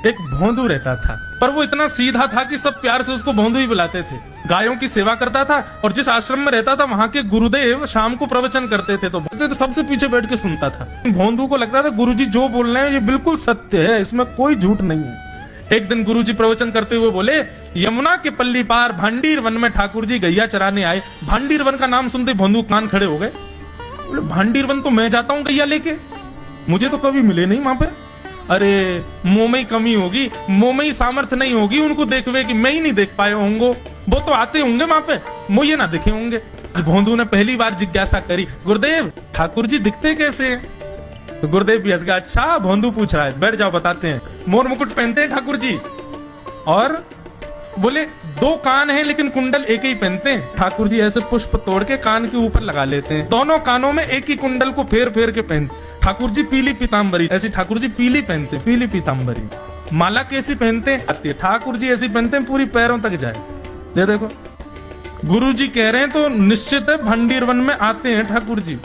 एक भोंदू रहता था, पर वो इतना सीधा था कि सब प्यार से उसको भोंदू ही बुलाते थे। गायों की सेवा करता था और जिस आश्रम में रहता था वहां के गुरुदेव शाम को प्रवचन करते थे तो सबसे पीछे बैठ के सुनता था। भोंदू को लगता था गुरुजी जो बोल रहे हैं ये बिल्कुल सत्य है, इसमें कोई झूठ नहीं है। एक दिन गुरुजी प्रवचन करते हुए बोले, यमुना के पल्ली पार भांडीर वन में ठाकुर जी गैया चराने आए। भांडीर वन का नाम सुनते भोंदू कान खड़े हो गए। बोले भांडीर वन तो मैं जाता हूँ गैया लेके, मुझे तो कभी मिले नहीं वहां पे। अरे मुंह में ही कमी होगी, मुंह में ही सामर्थ्य नहीं होगी उनको देखवे कि मैं ही नहीं देख पाए होंगे, वो तो आते होंगे वहां पे, मुझे ना देखे होंगे। भोंदू ने पहली बार जिज्ञासा करी, गुरुदेव ठाकुर जी दिखते कैसे हैं? तो गुरुदेव भी हंस गया, अच्छा भोंदू पूछ रहा है, बैठ जाओ बताते हैं। मोर मुकुट पहनते हैं ठाकुर जी, और बोले 2 कान हैं लेकिन कुंडल एक ही पहनते हैं। ठाकुर जी ऐसे पुष्प तोड़ के कान के ऊपर लगा लेते हैं, दोनों कानों में एक ही कुंडल को फेर फेर के पहनते। ठाकुर जी पीली पीताम्बरी, ऐसी ठाकुर जी पीली पहनते, पीली पीताम्बरी। माला कैसी पहनते हैं? ठाकुर जी ऐसी पहनते हैं पूरी पैरों तक जाए। ये देखो गुरु जी कह रहे हैं तो निश्चित है भंडीर वन में आते हैं ठाकुर जी।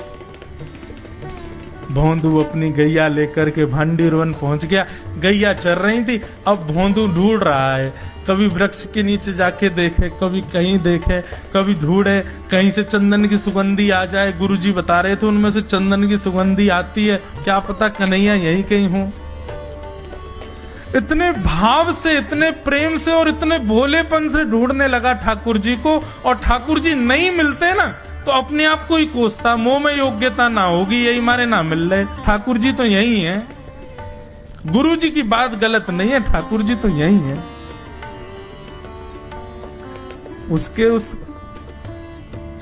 भोंदू अपनी गैया लेकर के भांडीर वन पहुंच गया। गैया चर रही थी, अब भोंदू ढूंढ रहा है, कभी वृक्ष के नीचे जाके देखे, कभी कहीं देखे, कभी ढूंढे कहीं से चंदन की सुगंधी आ जाए। गुरुजी बता रहे थे उनमें से चंदन की सुगंधी आती है, क्या पता कन्हैया यहीं कहीं हो। इतने भाव से, इतने प्रेम से और इतने भोलेपन से ढूंढने लगा ठाकुर जी को, और ठाकुर जी नहीं मिलते ना तो अपने आप को ही कोसता, मुंह में योग्यता ना होगी यही मारे ना मिल रहे, ठाकुर जी तो यही है। गुरु जी की बात गलत नहीं है, ठाकुर जी तो यही है। उसके उस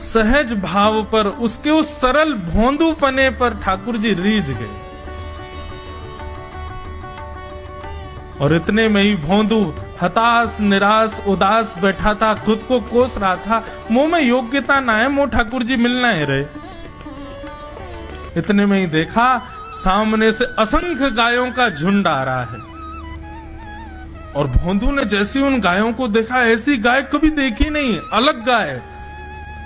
सहज भाव पर, उसके उस सरल भोंदूपने पर ठाकुर जी रीझ गए। और इतने में ही भोंदू हताश निराश उदास बैठा था, खुद को कोस रहा था, मुंह में योग्यता ना है, मुंह ठाकुर जी मिलना है रहे। इतने में ही देखा सामने से असंख्य गायों का झुंड आ रहा है, और भोंदू ने जैसे उन गायों को देखा, ऐसी गाय कभी देखी नहीं, अलग गाय,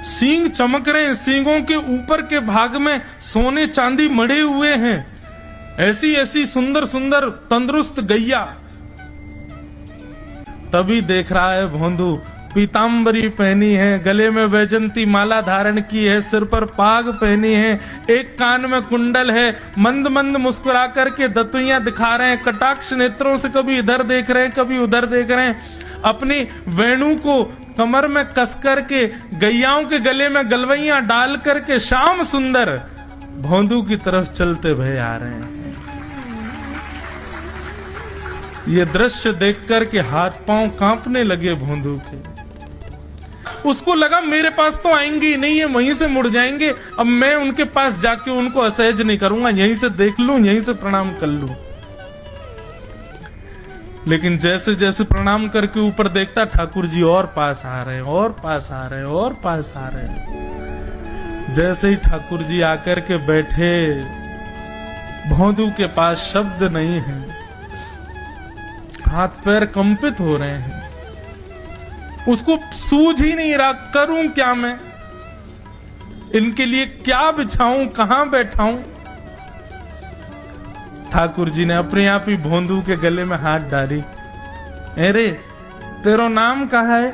सींग चमक रहे हैं, सींगों के ऊपर के भाग में सोने चांदी मढ़े हुए हैं, ऐसी ऐसी सुंदर सुंदर तंदुरुस्त गैया। तभी देख रहा है भोंदू, पीताम्बरी पहनी है, गले में वैजंती माला धारण की है, सिर पर पाग पहनी है, एक कान में कुंडल है, मंद मंद मुस्कुरा करके दतुइयां दिखा रहे हैं, कटाक्ष नेत्रों से कभी इधर देख रहे हैं कभी उधर देख रहे हैं, अपनी वेणु को कमर में कस करके गैयाओं के गले में गलवैया डाल करके श्याम सुंदर भोंदू की तरफ चलते भय आ रहे हैं। ये दृश्य देख करके हाथ पांव कांपने लगे भोंदू के। उसको लगा मेरे पास तो आएंगे नहीं, है वहीं से मुड़ जाएंगे, अब मैं उनके पास जाके उनको असहज नहीं करूंगा, यहीं से देख लूं, यहीं से प्रणाम कर लूं। लेकिन जैसे जैसे प्रणाम करके ऊपर देखता, ठाकुर जी और पास आ रहे हैं, और पास आ रहे हैं, और पास आ रहे हैं। जैसे ही ठाकुर जी आकर के बैठे, भोंदू के पास शब्द नहीं है, हाथ पैर कंपित हो रहे हैं, उसको सूझ ही नहीं रहा करूं क्या मैं, इनके लिए क्या बिछाऊं, कहां बैठाऊं। ठाकुर जी ने अपने आप ही भोंदू के गले में हाथ डाली, अरे तेरा नाम कहा है?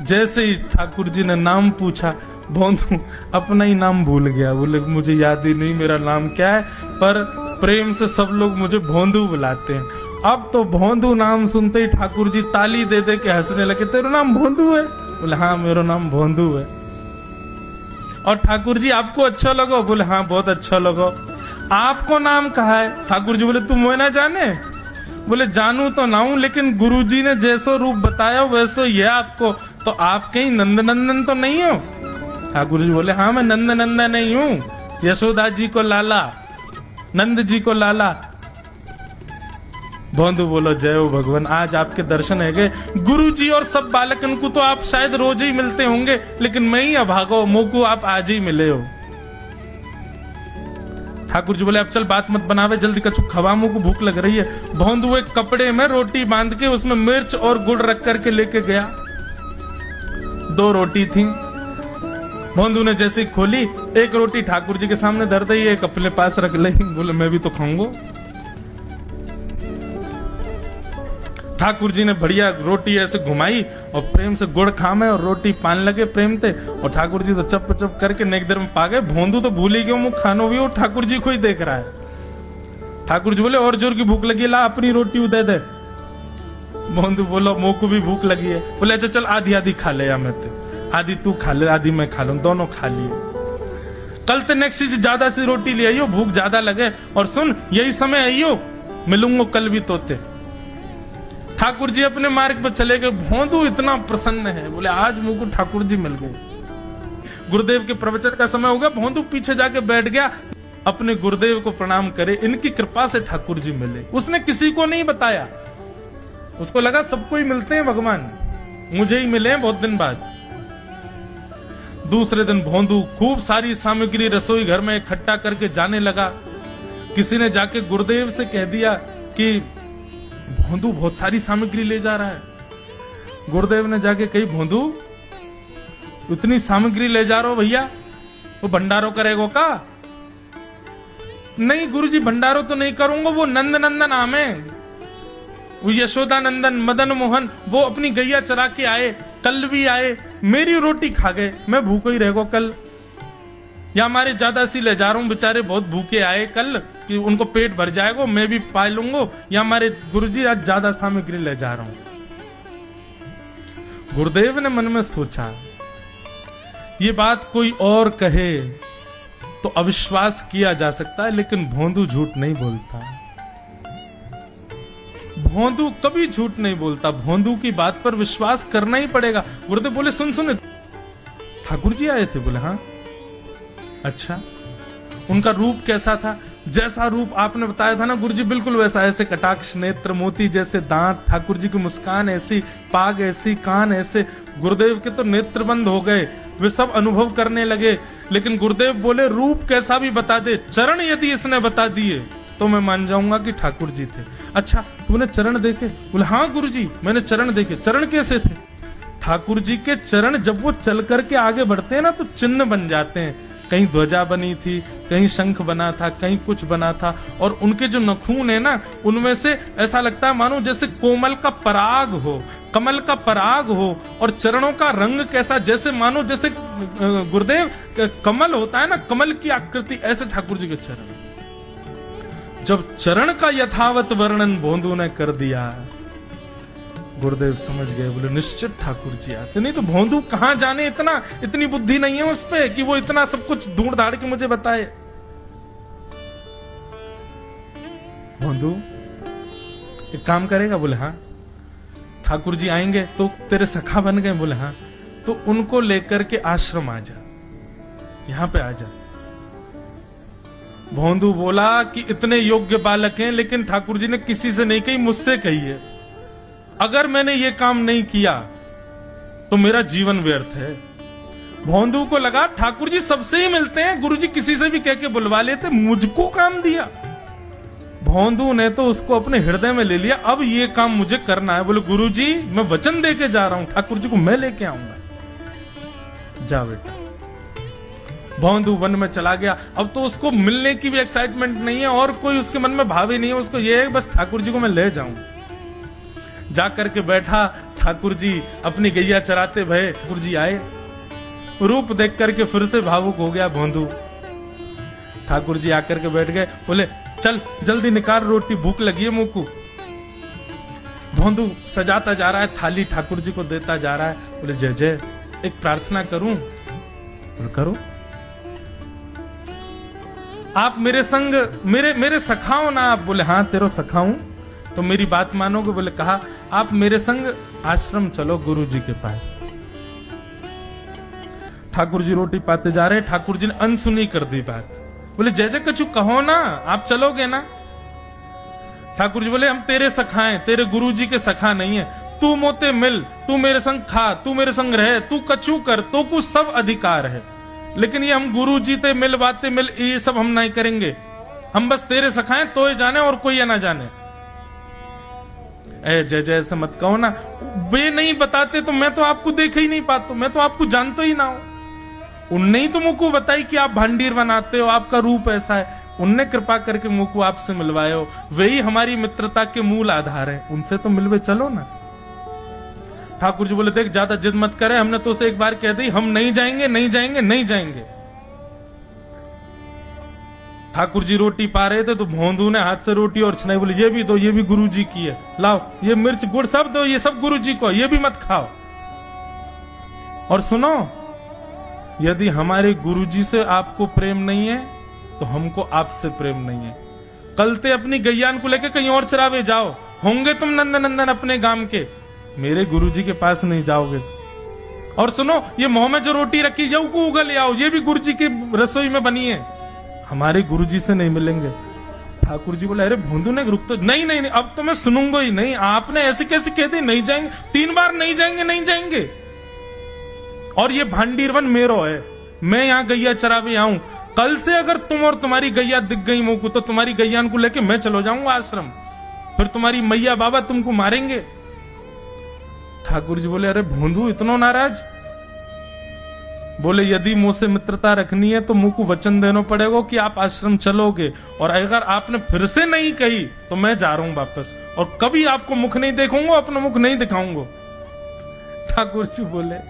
जैसे ही ठाकुर जी ने नाम पूछा, भोंदू अपना ही नाम भूल गया, बोले मुझे याद ही नहीं मेरा नाम क्या है, पर प्रेम से सब लोग मुझे भोंदू बुलाते हैं। अब तो भोंदू नाम सुनते ही ठाकुर जी ताली दे दे के हंसने लगे, तेरा नाम भोंदू है? बोले हाँ मेरा नाम भोंदू है। और ठाकुर जी आपको अच्छा लगा? बोले हाँ बहुत अच्छा लगा। आपको नाम कहा है? ठाकुर जी बोले तुम वो ना जाने? बोले जानू तो ना हूं, लेकिन गुरु जी ने जैसा रूप बताया वैसा ही है आपको, तो आप कहीं नंद नंदन तो नहीं हो? ठाकुर जी बोले हाँ मैं नंद नंदन नहीं हूं, यशोदा जी को लाला, नंद जी को लाला। भोंदू बोलो जय हो भगवान, आज आपके दर्शन है गए। गुरु जी और सब बालकन को तो आप शायद रोज ही मिलते होंगे, लेकिन मैं ही अभागो, मोको आप आज ही मिले हो। ठाकुर जी बोले अब चल बात मत बनावे, जल्दी कछु खवा, मुंह को भूख लग रही है। भोंदू एक कपड़े में रोटी बांध के उसमें मिर्च और गुड़ रख करके लेके गया। 2 रोटी थी। भोंदू ने जैसे खोली, एक रोटी ठाकुर जी के सामने धर दी, एक अपने पास रख ली। बोले मैं भी तो खाऊंगा। ठाकुर जी ने बढ़िया रोटी ऐसे घुमाई और प्रेम से गुड़ खामे और रोटी पान लगे प्रेम थे, और ठाकुर जी तो चप चप करके नेक देर में पा गए। भोंदू तो भूल ही गयो मुँह खानो भी, वो ठाकुर जी को ही देख रहा है। ठाकुर जी बोले और जोर की भूख लगी, ला अपनी रोटी दे दे। भोंदू बोलो मुँह को भी भूख लगी है। बोले अच्छा चल आधी आधी खा ले, या मैं आधी तू खा ले आधी मैं खा लूं, दोनों खा लिए। कल तो नेक्स्ट से ज्यादा सी रोटी ले आइयो, भूख ज्यादा लगे, और सुन यही समय आइयो, मिलूंगा कल भी तोते। ठाकुर जी अपने मार्ग पर चले गए। भोंदू इतना प्रसन्न है, बोले आज मुझको ठाकुर जी मिल गए। गुरुदेव के प्रवचन का समय हो गया, भोंदू पीछे जाके बैठ गया, अपने गुरुदेव को प्रणाम करे, इनकी कृपा से ठाकुर जी मिले। उसने किसी को नहीं बताया, उसको लगा सबको ही मिलते हैं भगवान, मुझे ही मिले हैं बहुत दिन बाद। दूसरे दिन भोंदू खूब सारी सामग्री रसोई घर में इकट्ठा करके जाने लगा। किसी ने जाके गुरुदेव से कह दिया कि भोंदू बहुत सारी सामग्री ले जा रहा है। गुरुदेव ने जाके कही भोंदू इतनी सामग्री ले जा रहा हो भैया, वो भंडारो करेगो का? नहीं गुरुजी भंडारो तो नहीं करूंगा, वो नंद नंदन आम है, वो यशोदा नंदन मदन मोहन वो अपनी गैया चरा के आए, कल भी आए, मेरी रोटी खा गए, मैं भूखो ही रहेगो कल। या हमारे ज्यादा सी ले जा रहा हूं, बेचारे बहुत भूखे आए कल कि उनको पेट भर जाएगा, मैं भी पा लूंगा, या हमारे गुरुजी आज ज्यादा सामग्री ले जा रहा हूं। गुरुदेव ने मन में सोचा ये बात कोई और कहे तो अविश्वास किया जा सकता है, लेकिन भोंदू झूठ नहीं बोलता। भोंदू कभी झूठ नहीं बोलता, भोंदू की बात पर विश्वास करना ही पड़ेगा। गुरुदेव बोले सुन सुन ठाकुर जी आए थे? बोले हाँ। अच्छा उनका रूप कैसा था? जैसा रूप आपने बताया था ना गुरुजी बिल्कुल वैसा, ऐसे कटाक्ष नेत्र, मोती जैसे दांत, ठाकुर जी की मुस्कान ऐसी, पाग ऐसी, कान ऐसे। गुरुदेव के तो नेत्र बंद हो गए, वे सब अनुभव करने लगे। लेकिन गुरुदेव बोले रूप कैसा भी बता दे, चरण यदि इसने बता दिए तो मैं मान जाऊंगा कि ठाकुर जी थे। अच्छा तूने चरण देखे? बोले हाँ गुरुजी मैंने चरण देखे। चरण कैसे थे? ठाकुर जी के चरण जब वो चल करके आगे बढ़ते हैं ना तो चिन्ह बन जाते हैं। कहीं ध्वजा बनी थी, कहीं शंख बना था, कहीं कुछ बना था, और उनके जो नखून है ना उनमें से ऐसा लगता है मानो जैसे कोमल का पराग हो, कमल का पराग हो। और चरणों का रंग कैसा, जैसे मानो जैसे गुरुदेव कमल होता है ना, कमल की आकृति, ऐसे ठाकुर जी के चरण। जब चरण का यथावत वर्णन भोंदू ने कर दिया, गुरुदेव समझ गए, बोले निश्चित ठाकुर जी आते। नहीं तो भोंदू कहां जाने, इतनी बुद्धि नहीं है उस पे कि वो इतना सब कुछ ढूंढ धाड़ के मुझे बताए। भोंदू एक काम करेगा? बोले हाँ। ठाकुर जी आएंगे तो तेरे सखा बन गए? बोले हाँ। तो उनको लेकर के आश्रम आ जा, यहां पे आ जा। भोंदू बोला कि इतने योग्य बालक हैं, लेकिन ठाकुर जी ने किसी से नहीं कही, मुझसे कही है। अगर मैंने ये काम नहीं किया तो मेरा जीवन व्यर्थ है। भोंदू को लगा ठाकुर जी सबसे ही मिलते हैं, गुरुजी किसी से भी कह के बुलवा लेते, मुझको काम दिया। भोंदू ने तो उसको अपने हृदय में ले लिया, अब ये काम मुझे करना है। बोले गुरुजी मैं वचन दे के जा रहा हूं, ठाकुर जी को मैं लेके आऊंगा। जा बेटा। भोंदू वन में चला गया। अब तो उसको मिलने की भी एक्साइटमेंट नहीं है और कोई उसके मन में भाव ही नहीं है, उसको ये है बस ठाकुर जी को मैं ले जाऊं। जाकर के बैठा, ठाकुर जी अपनी गैया चराते भये, ठाकुर जी आए, रूप देख करके फिर से भावुक हो गया भोंदू। ठाकुर जी आकर के बैठ गए, बोले चल जल्दी निकाल रोटी, भूख लगी है मुंह को। भोंदू सजाता जा रहा है थाली, ठाकुर जी को देता जा रहा है। बोले जय जय एक प्रार्थना करूं? बोले करो। आप मेरे संग मेरे सखाओ ना आप? बोले हाँ तेरो सखाऊं तो मेरी बात मानोगे? बोले कहा आप मेरे संग आश्रम चलो गुरु जी के पास। ठाकुर जी रोटी पाते जा रहे, ठाकुर जी ने अनसुनी कर दी बात। बोले जय जय कछु कहो ना, आप चलोगे ना? ठाकुर जी बोले हम तेरे सखा हैं, तेरे गुरु जी के सखा नहीं है। तू मोते मिल, तू मेरे संग खा, तू मेरे संग रहे, तू कछु कर, तो कुछ सब अधिकार है, लेकिन ये हम गुरु जी ते मिल बातें मिल ये सब हम नहीं करेंगे। हम बस तेरे सखाएं तो ही जाने और कोई ना जाने। ए जय जय ऐसा मत कहो ना, वे नहीं बताते तो मैं तो आपको देख ही नहीं पाता, मैं तो आपको जानता ही ना हूं। उनने ही तो मुझको बताई कि आप भांडीर बनाते हो, आपका रूप ऐसा है। उनने कृपा करके मुंह को आपसे मिलवाए हो, वही हमारी मित्रता के मूल आधार है, उनसे तो मिलवे चलो ना। ठाकुर जी बोले देख ज्यादा जिद मत करे, हमने तो उसे एक बार कह दी हम नहीं जाएंगे नहीं जाएंगे नहीं जाएंगे। ठाकुर जी रोटी पा रहे थे तो भोंदू ने हाथ से रोटी और छनाई, बोले ये भी दो, ये भी गुरु जी की है, लाओ ये मिर्च गुड़ सब दो, ये सब गुरु जी को, ये भी मत खाओ। और सुनो, यदि हमारे गुरु जी से आपको प्रेम नहीं है तो हमको आपसे प्रेम नहीं है। कल ते अपनी गैयान को लेकर कहीं और चरावे जाओ, होंगे तुम नंदन अपने गांव के, मेरे गुरु जी के पास नहीं जाओगे। और सुनो, ये मुंह में जो रोटी रखी जाओ को उगल आओ, ये भी गुरु जी की रसोई में बनी है, हमारे गुरु जी से नहीं मिलेंगे। ठाकुर जी बोले अरे भोंदू ने रुक तो, नहीं नहीं नहीं अब तो मैं सुनूंगा ही नहीं, आपने ऐसे कैसे कह दी नहीं जाएंगे, 3 बार नहीं जाएंगे नहीं जाएंगे। और ये भांडीरवन मेरो है, मैं यहाँ गैया चरावे आऊं, कल से अगर तुम और तुम्हारी गैया दिख गई मुंह को तो तुम्हारी गैयान को लेके मैं चलो जाऊंगा आश्रम, फिर तुम्हारी मैया बाबा तुमको मारेंगे। ठाकुर जी बोले अरे भोंदू इतना नाराज? बोले यदि मुंह से मित्रता रखनी है तो मुंह को वचन देना पड़ेगा कि आप आश्रम चलोगे, और अगर आपने फिर से नहीं कही तो मैं जा रहा हूं वापस, और कभी आपको मुख नहीं देखूंगा, अपना मुख नहीं दिखाऊंगा। ठाकुर जी बोले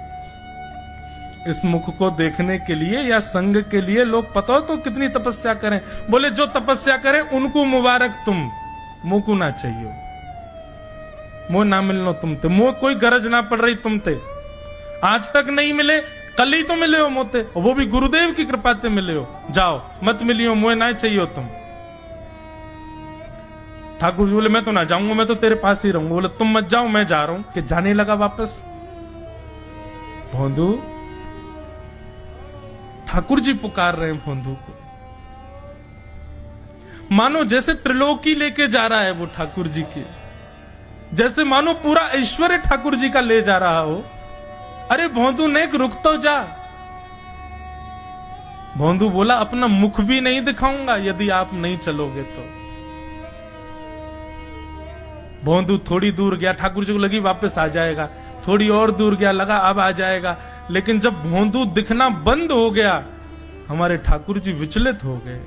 इस मुख को देखने के लिए या संग के लिए लोग पता हो तो कितनी तपस्या करें। बोले जो तपस्या करें उनको मुबारक, तुम मुंह को ना चाहिए, मुंह ना मिलनो तुमते, मुंह कोई गरज ना पड़ रही तुमते, आज तक नहीं मिले, कल ही तो मिले हो मोते, वो भी गुरुदेव की कृपा से मिले हो, जाओ मत मिलियो, मुझे ना चाहिए तुम। ठाकुर जी बोले मैं तो ना जाऊंगा, मैं तो तेरे पास ही रहूंगा। बोले तुम मत जाओ, मैं जा रहा हूं। कि जाने लगा वापस। भोंदू, ठाकुर जी पुकार रहे हैं भोंदू को, मानो जैसे त्रिलोकी लेके जा रहा है वो ठाकुर जी की, जैसे मानो पूरा ऐश्वर्य ठाकुर जी का ले जा रहा हो। अरे भोंदू ने रुक तो जा। भोंदू बोला अपना मुख भी नहीं दिखाऊंगा यदि आप नहीं चलोगे तो। भोंदू थोड़ी दूर गया, ठाकुर जी को लगी वापस आ जाएगा, थोड़ी और दूर गया, लगा अब आ जाएगा, लेकिन जब भोंदू दिखना बंद हो गया हमारे ठाकुर जी विचलित हो गए,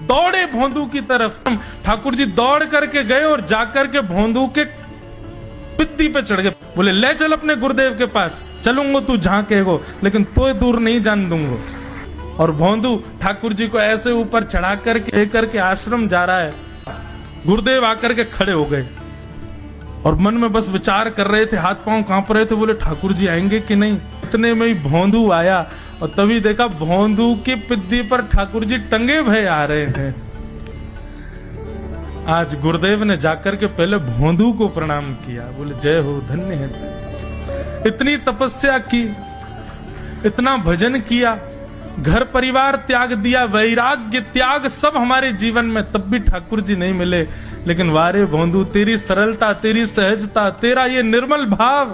दौड़े भोंदू की तरफ। ठाकुर जी दौड़ करके गए और जाकर के भोंदू के पित्ती पे चढ़ गए। बोले ले चल अपने गुरुदेव के पास, चलूंगा तू जहां कहेगो, लेकिन तो दूर नहीं जान दूंगा। और भोंदू ठाकुर जी को ऐसे ऊपर चढ़ा करके लेकर के आश्रम जा रहा है। गुरुदेव आकर के खड़े हो गए और मन में बस विचार कर रहे थे, हाथ पांव कांप रहे थे। बोले ठाकुर जी आएंगे कि नहीं। इतने में ही भोंदू आया और तभी देखा भोंदू के पिद्दी पर ठाकुर जी टंगे भय आ रहे हैं। आज गुरुदेव ने जाकर के पहले भोंदू को प्रणाम किया, बोले जय हो, धन्य है। इतनी तपस्या की, इतना भजन किया, घर परिवार त्याग दिया, वैराग्य त्याग सब हमारे जीवन में, तब भी ठाकुर जी नहीं मिले। लेकिन वारे भोंदू, तेरी सरलता, तेरी सहजता, तेरा ये निर्मल भाव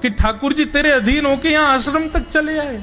कि ठाकुर जी तेरे अधीन होके यहाँ आश्रम तक चले आए।